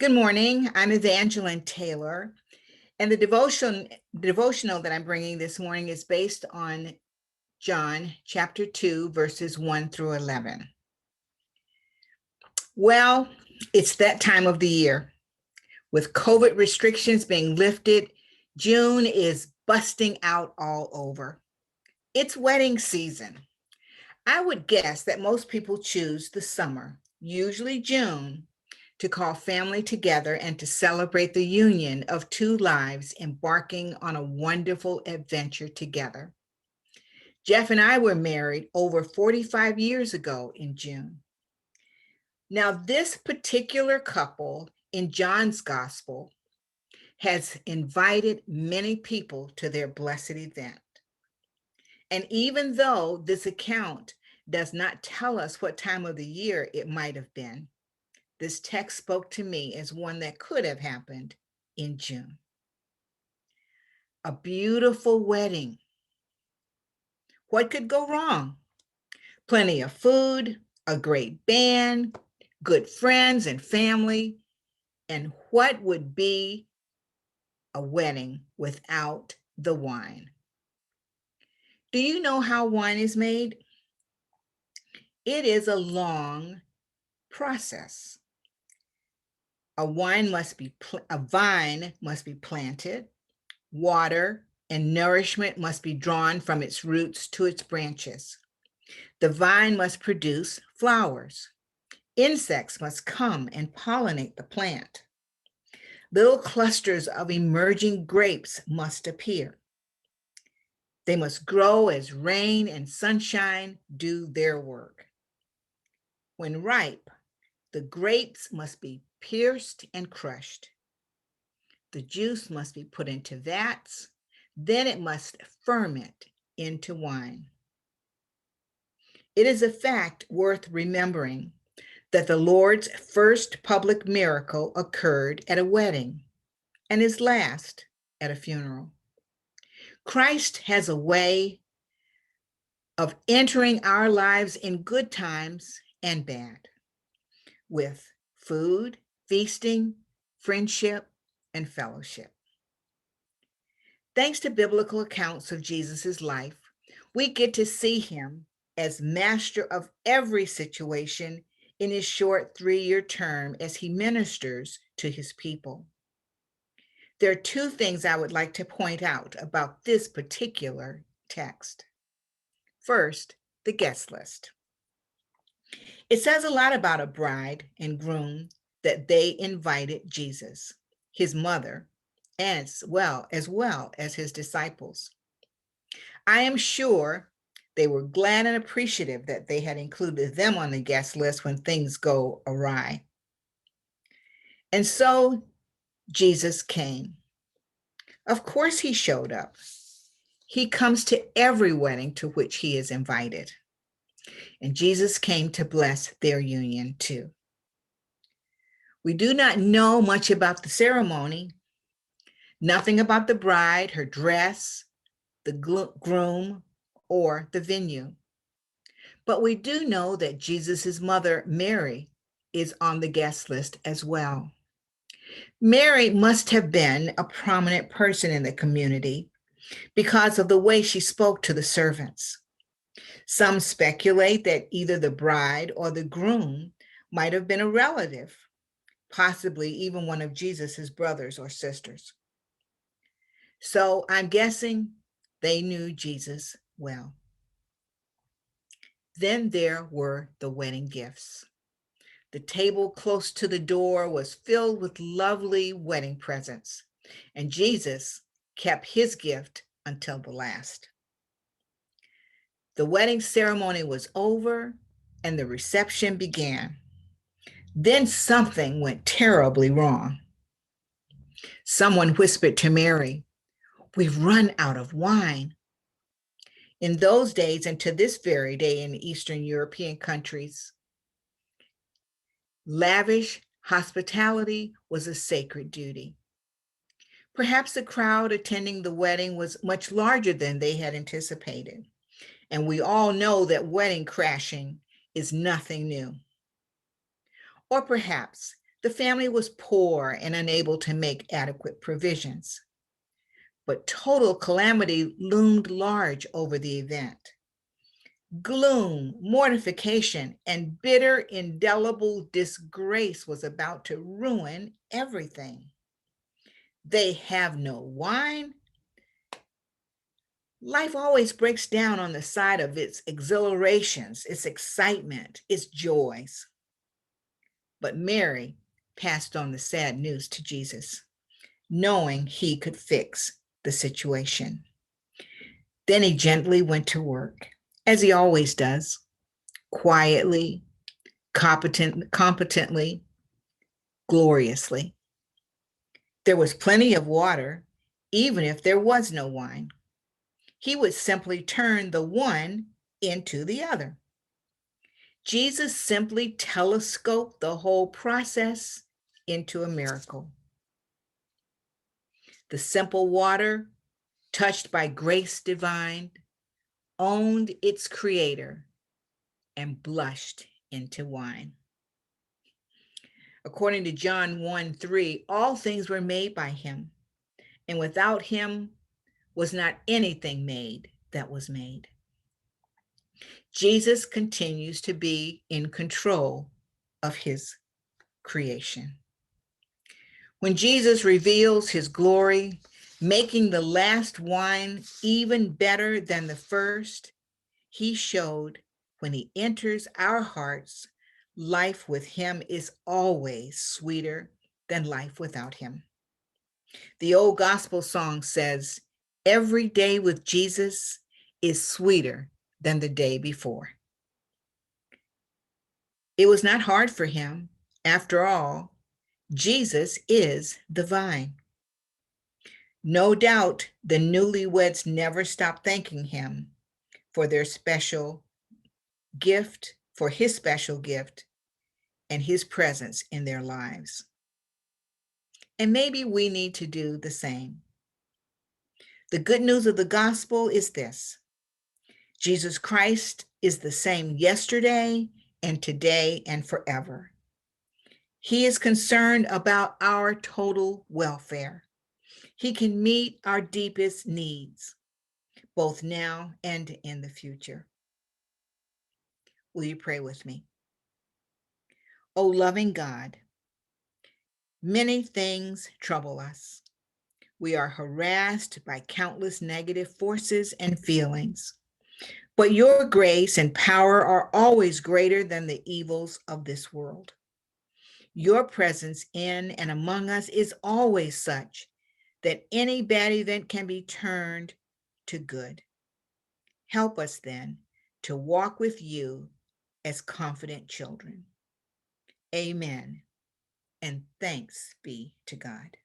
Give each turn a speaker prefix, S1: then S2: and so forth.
S1: Good morning. I'm Evangeline Taylor, and the devotional that I'm bringing this morning is based on John chapter 2, verses 1 through 11. Well, it's that time of the year. With COVID restrictions being lifted, June is busting out all over. It's wedding season. I would guess that most people choose the summer, usually June, to call family together and to celebrate the union of two lives embarking on a wonderful adventure together. Jeff and I were married over 45 years ago in June. Now, this particular couple in John's gospel has invited many people to their blessed event. And even though this account does not tell us what time of the year it might have been, this text spoke to me as one that could have happened in June. A beautiful wedding. What could go wrong? Plenty of food, a great band, good friends and family. And what would be a wedding without the wine? Do you know how wine is made? It is a long process. A vine must be planted, water and nourishment must be drawn from its roots to its branches. The vine must produce flowers. Insects must come and pollinate the plant. Little clusters of emerging grapes must appear. They must grow as rain and sunshine do their work. When ripe, the grapes must be pierced and crushed. The juice must be put into vats, then it must ferment into wine. It is a fact worth remembering that the Lord's first public miracle occurred at a wedding and his last at a funeral. Christ has a way of entering our lives in good times and bad, with food, feasting, friendship, and fellowship. Thanks to biblical accounts of Jesus's life, we get to see him as master of every situation in his short 3-year term as he ministers to his people. There are two things I would like to point out about this particular text. First, the guest list. It says a lot about a bride and groom that they invited Jesus, his mother, as well as his disciples. I am sure they were glad and appreciative that they had included them on the guest list when things go awry. And so Jesus came. Of course he showed up. He comes to every wedding to which he is invited. And Jesus came to bless their union too. We do not know much about the ceremony, nothing about the bride, her dress, the groom, or the venue. But we do know that Jesus's mother, Mary, is on the guest list as well. Mary must have been a prominent person in the community because of the way she spoke to the servants. Some speculate that either the bride or the groom might have been a relative, possibly even one of Jesus's brothers or sisters. So I'm guessing they knew Jesus well. Then there were the wedding gifts. The table close to the door was filled with lovely wedding presents, and Jesus kept his gift until the last. The wedding ceremony was over and the reception began. Then something went terribly wrong. Someone whispered to Mary, "We've run out of wine." In those days, and to this very day in Eastern European countries, lavish hospitality was a sacred duty. Perhaps the crowd attending the wedding was much larger than they had anticipated. And we all know that wedding crashing is nothing new. Or perhaps The family was poor and unable to make adequate provisions, but total calamity loomed large over the event. Gloom, mortification, and bitter, indelible disgrace was about to ruin everything. They have no wine. Life always breaks down on the side of its exhilarations, its excitement, its joys. But Mary passed on the sad news to Jesus, knowing he could fix the situation. Then he gently went to work, as he always does, quietly, competently, gloriously. There was plenty of water, even if there was no wine. He would simply turn the one into the other. Jesus simply telescoped the whole process into a miracle. The simple water, touched by grace divine, owned its creator and blushed into wine. According to John 1:3, all things were made by him, and without him was not anything made that was made. Jesus continues to be in control of his creation. When Jesus reveals his glory, making the last wine even better than the first, he showed when he enters our hearts, life with him is always sweeter than life without him. The old gospel song says, "Every day with Jesus is sweeter than the day before." It was not hard for him. After all, Jesus is the vine. No doubt the newlyweds never stopped thanking him for their special gift, for his special gift and his presence in their lives. And maybe we need to do the same. The good news of the gospel is this: Jesus Christ is the same yesterday and today and forever. He is concerned about our total welfare. He can meet our deepest needs, both now and in the future. Will you pray with me? O loving God, many things trouble us. We are harassed by countless negative forces and feelings. But your grace and power are always greater than the evils of this world. Your presence in and among us is always such that any bad event can be turned to good. Help us then to walk with you as confident children. Amen. And thanks be to God.